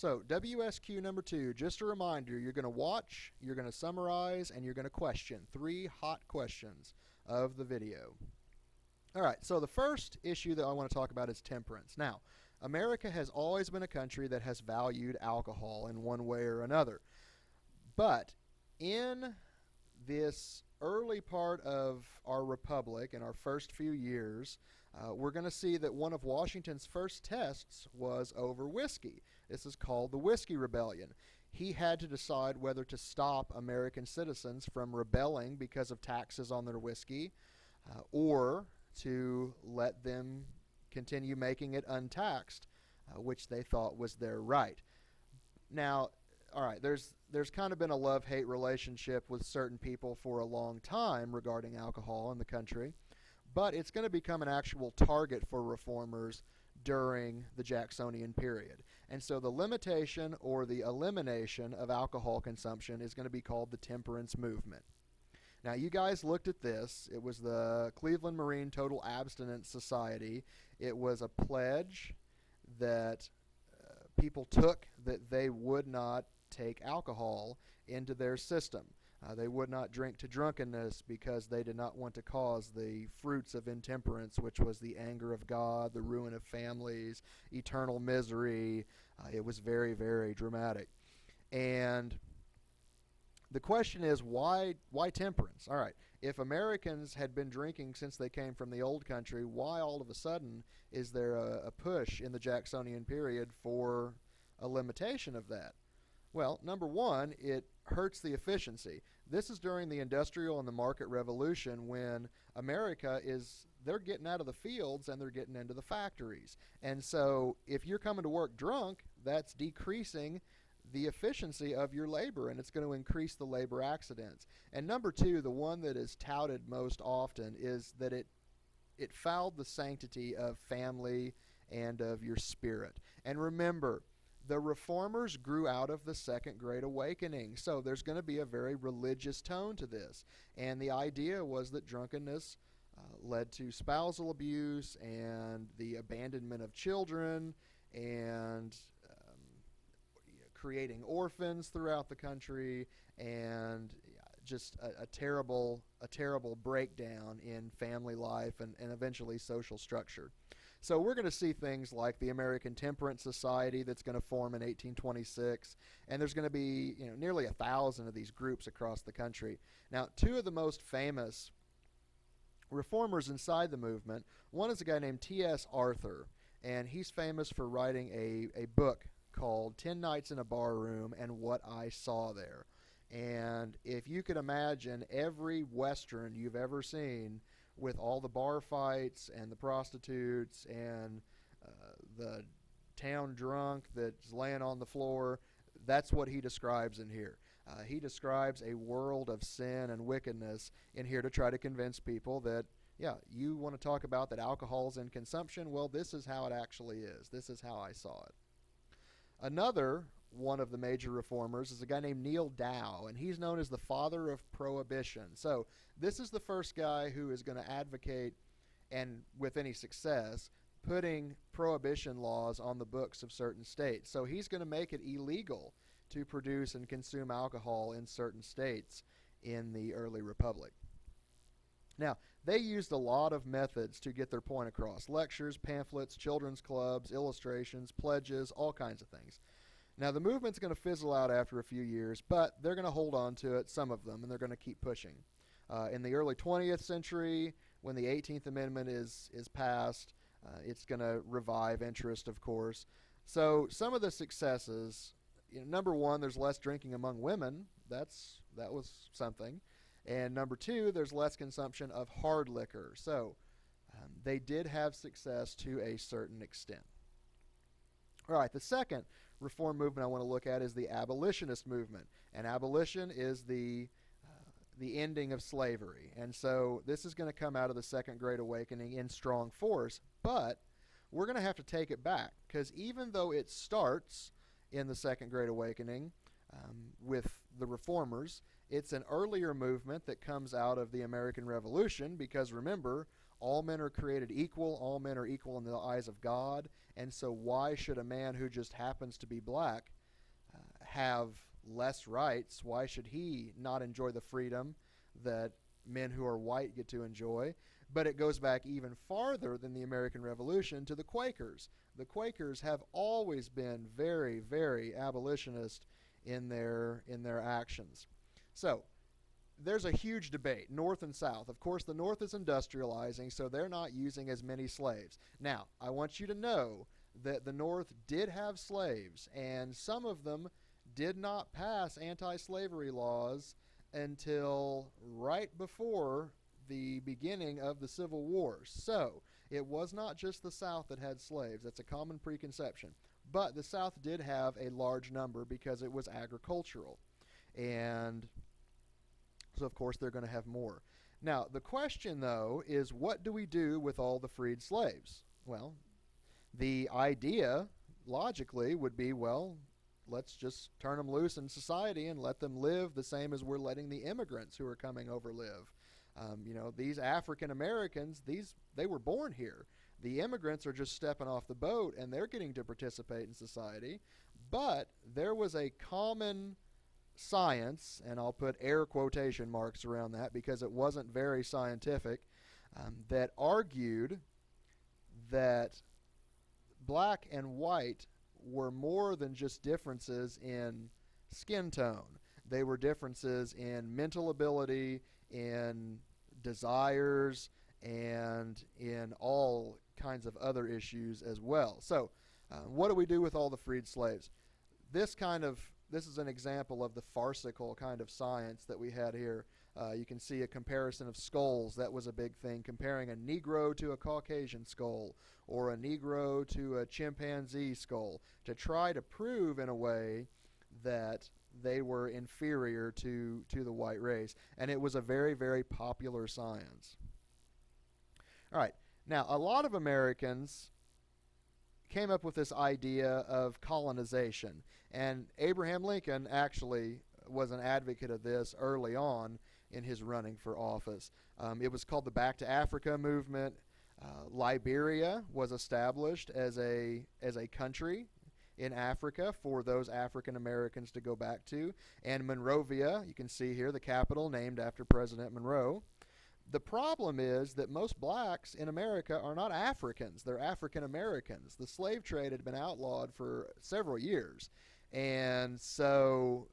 So WSQ number 2, just a reminder, you're going to watch, you're going to summarize, and you're going to question. 3 hot questions of the video. All right, so the first issue that I want to talk about is temperance. Now, America has always been a country that has valued alcohol in one way or another. But in this early part of our republic, in our first few years, we're going to see that one of Washington's first tests was over whiskey. This is called the Whiskey Rebellion. He had to decide whether to stop American citizens from rebelling because of taxes on their whiskey, or to let them continue making it untaxed, which they thought was their right. Now, all right, there's kind of been a love-hate relationship with certain people for a long time regarding alcohol in the country, but it's going to become an actual target for reformers during the Jacksonian period. And so the limitation or the elimination of alcohol consumption is going to be called the temperance movement. Now, you guys looked at this. It was the Cleveland Marine Total Abstinence Society. It was a pledge that people took that they would not take alcohol into their system. They would not drink to drunkenness because they did not want to cause the fruits of intemperance, which was the anger of God, the ruin of families, eternal misery. It was very, very dramatic. And the question is, why temperance? All right, if Americans had been drinking since they came from the old country, why all of a sudden is there a push in the Jacksonian period for a limitation of that? Well, number one, it hurts the efficiency. This is during the industrial and the market revolution when America they're getting out of the fields and they're getting into the factories. And so if you're coming to work drunk, that's decreasing the efficiency of your labor, and it's going to increase the labor accidents. And number two, the one that is touted most often, is that it fouled the sanctity of family and of your spirit. And remember, the reformers grew out of the Second Great Awakening, so there's going to be a very religious tone to this. And the idea was that drunkenness led to spousal abuse and the abandonment of children and creating orphans throughout the country, and just a terrible breakdown in family life and eventually social structure. So we're going to see things like the American Temperance Society that's going to form in 1826, and there's going to be nearly 1,000 of these groups across the country. Now, 2 of the most famous reformers inside the movement, one is a guy named T.S. Arthur, and he's famous for writing a book called 10 Nights in a Bar Room and What I Saw There. And if you could imagine every Western you've ever seen with all the bar fights and the prostitutes and the town drunk that's laying on the floor, that's what he describes in here. He describes a world of sin and wickedness in here to try to convince people that, yeah, you want to talk about that alcohol's in consumption? Well, this is how it actually is. This is how I saw it. Another one of the major reformers is a guy named Neil Dow, and he's known as the father of prohibition. So this is the first guy who is going to advocate, and with any success, putting prohibition laws on the books of certain states. So he's going to make it illegal to produce and consume alcohol in certain states in the early republic. Now, they used a lot of methods to get their point across: lectures, pamphlets, children's clubs, illustrations, pledges, all kinds of things. Now, the movement's going to fizzle out after a few years, but they're going to hold on to it, some of them, and they're going to keep pushing. In the early 20th century, when the 18th Amendment is passed, it's going to revive interest, of course. So some of the successes, number one, there's less drinking among women. That was something. And number two, there's less consumption of hard liquor. So they did have success to a certain extent. All right, the second reform movement I want to look at is the abolitionist movement. And abolition is the ending of slavery. And so this is going to come out of the Second Great Awakening in strong force. But we're going to have to take it back, because even though it starts in the Second Great Awakening with the reformers, it's an earlier movement that comes out of the American Revolution, because remember, all men are created equal, all men are equal in the eyes of God, And so why should a man who just happens to be black have less rights? Why should he not enjoy the freedom that men who are white get to enjoy? But it goes back even farther than the American Revolution to the Quakers. The Quakers have always been very, very abolitionist in their actions. So there's a huge debate, North and South. Of course, the North is industrializing, so they're not using as many slaves. Now, I want you to know that the North did have slaves, and some of them did not pass anti-slavery laws until right before the beginning of the Civil War. So it was not just the South that had slaves. That's a common preconception. But the South did have a large number because it was agricultural. And so, of course, they're going to have more. Now, the question, though, is what do we do with all the freed slaves? Well, the idea, logically, would be, well, let's just turn them loose in society and let them live the same as we're letting the immigrants who are coming over live. These African Americans, they were born here. The immigrants are just stepping off the boat and they're getting to participate in society. But there was a common science, and I'll put air quotation marks around that because it wasn't very scientific, that argued that black and white were more than just differences in skin tone. They were differences in mental ability, in desires, and in all kinds of other issues as well. So what do we do with all the freed slaves? This is an example of the farcical kind of science that we had here. You can see a comparison of skulls. That was a big thing, comparing a Negro to a Caucasian skull or a Negro to a chimpanzee skull to try to prove in a way that they were inferior to the white race. And it was a very, very popular science. All right. Now, a lot of Americans came up with this idea of colonization. And Abraham Lincoln actually was an advocate of this early on in his running for office. It was called the Back to Africa movement. Liberia was established as a country in Africa for those African Americans to go back to. And Monrovia, you can see here, the capital named after President Monroe. The problem is that most blacks in America are not Africans. They're African Americans. The slave trade had been outlawed for several years. And so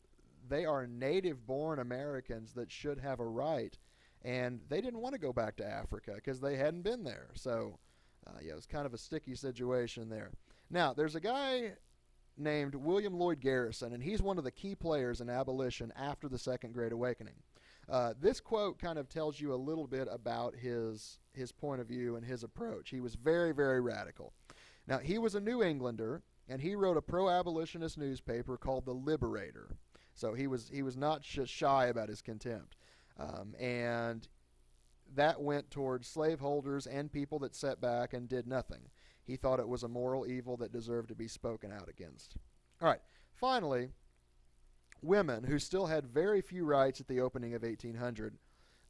they are native-born Americans that should have a right. And they didn't want to go back to Africa because they hadn't been there. So, it was kind of a sticky situation there. Now, there's a guy named William Lloyd Garrison, and he's one of the key players in abolition after the Second Great Awakening. This quote kind of tells you a little bit about his point of view and his approach. He was very, very radical. Now, he was a New Englander, and he wrote a pro-abolitionist newspaper called The Liberator. So he was not just shy about his contempt. And that went towards slaveholders and people that sat back and did nothing. He thought it was a moral evil that deserved to be spoken out against. All right, finally, women who still had very few rights at the opening of 1800,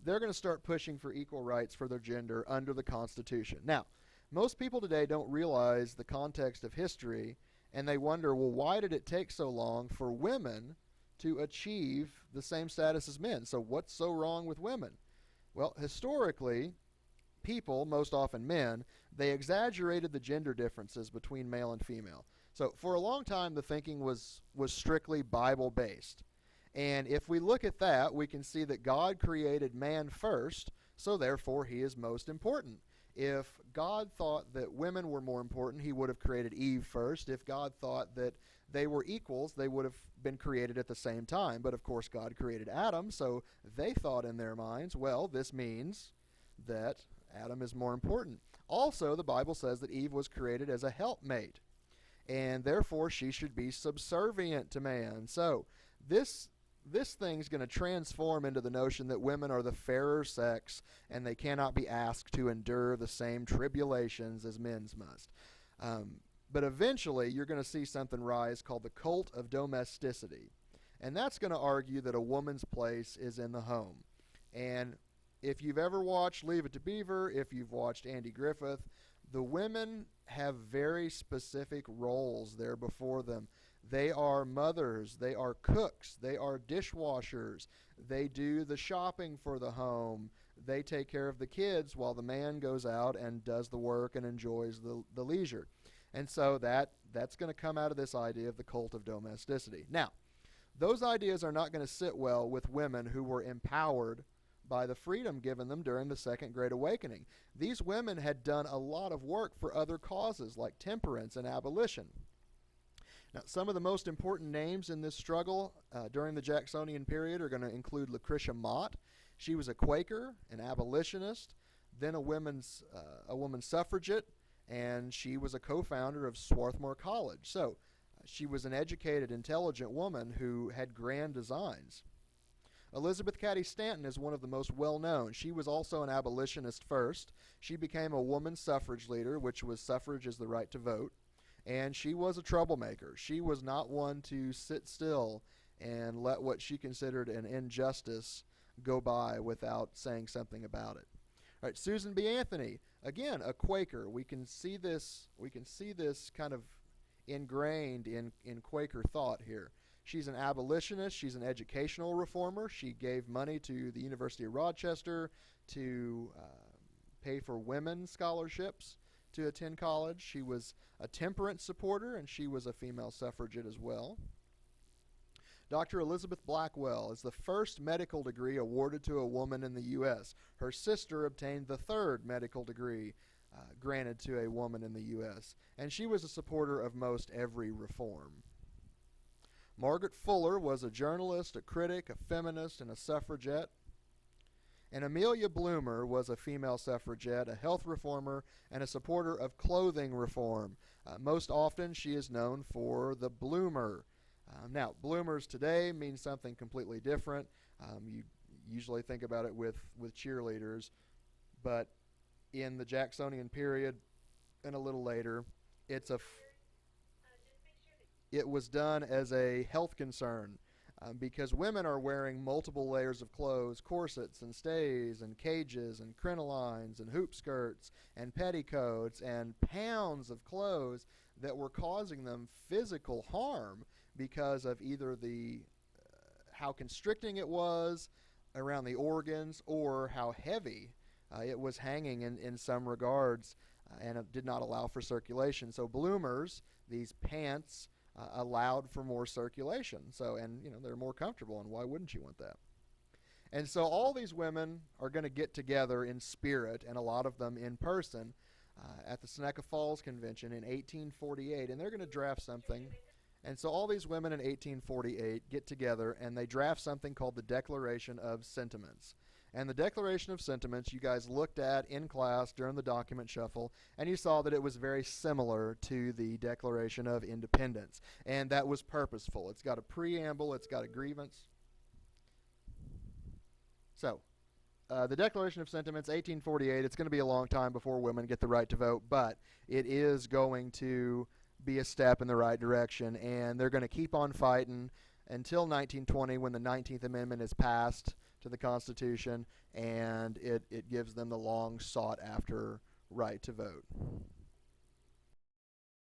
they're going to start pushing for equal rights for their gender under the Constitution. Now, most people today don't realize the context of history, and they wonder, well, why did it take so long for women to achieve the same status as men? So what's so wrong with women? Well, historically, people, most often men, they exaggerated the gender differences between male and female. So for a long time, the thinking was strictly Bible-based. And if we look at that, we can see that God created man first, so therefore he is most important. If God thought that women were more important, he would have created Eve first. If God thought that they were equals, they would have been created at the same time. But of course, God created Adam, so they thought in their minds, well, this means that Adam is more important. Also, the Bible says that Eve was created as a helpmate, and therefore she should be subservient to man. So this thing's going to transform into the notion that women are the fairer sex and they cannot be asked to endure the same tribulations as men must. But eventually you're going to see something rise called the cult of domesticity. And that's going to argue that a woman's place is in the home. And if you've ever watched Leave It to Beaver, if you've watched Andy Griffith, the women have very specific roles there before them. They are mothers, they are cooks, they are dishwashers, they do the shopping for the home, they take care of the kids while the man goes out and does the work and enjoys the leisure. And so that's going to come out of this idea of the cult of domesticity. Now, those ideas are not going to sit well with women who were empowered by the freedom given them during the Second Great Awakening. These women had done a lot of work for other causes like temperance and abolition. Now, some of the most important names in this struggle during the Jacksonian period are going to include Lucretia Mott. She was a Quaker, an abolitionist, then a woman's suffragette, and she was a co-founder of Swarthmore College. So she was an educated, intelligent woman who had grand designs. Elizabeth Cady Stanton is one of the most well-known. She was also an abolitionist first. She became a woman suffrage leader, which was suffrage is the right to vote. And she was a troublemaker. She was not one to sit still and let what she considered an injustice go by without saying something about it. All right, Susan B. Anthony, again, a Quaker. We can see this kind of ingrained in Quaker thought here. She's an abolitionist. She's an educational reformer. She gave money to the University of Rochester to pay for women's scholarships to attend college. She was a temperance supporter, and she was a female suffragette as well. Dr. Elizabeth Blackwell is the first medical degree awarded to a woman in the U.S. Her sister obtained the third medical degree granted to a woman in the U.S., and she was a supporter of most every reform. Margaret Fuller was a journalist, a critic, a feminist, and a suffragette. And Amelia Bloomer was a female suffragette, a health reformer, and a supporter of clothing reform. Most often she is known for the bloomer. Now, bloomers today mean something completely different. You usually think about it with cheerleaders, but in the Jacksonian period and a little later, it was done as a health concern. Because women are wearing multiple layers of clothes, corsets and stays and cages and crinolines and hoop skirts and petticoats and pounds of clothes that were causing them physical harm because of either how constricting it was around the organs or how heavy it was hanging in some regards, and it did not allow for circulation. So bloomers, these pants, allowed for more circulation. So, and they're more comfortable, and why wouldn't you want that? And so all these women are going to get together in spirit, and a lot of them in person, at the Seneca Falls Convention in 1848, and they're going to draft something. And so all these women in 1848 get together, and they draft something called the Declaration of Sentiments. And the Declaration of Sentiments you guys looked at in class during the document shuffle, and you saw that it was very similar to the Declaration of Independence. And that was purposeful. It's got a preamble, it's got a grievance. So, the Declaration of Sentiments, 1848, it's going to be a long time before women get the right to vote, but it is going to be a step in the right direction, and they're going to keep on fighting until 1920 when the 19th Amendment is passed to the Constitution, and it gives them the long sought after right to vote.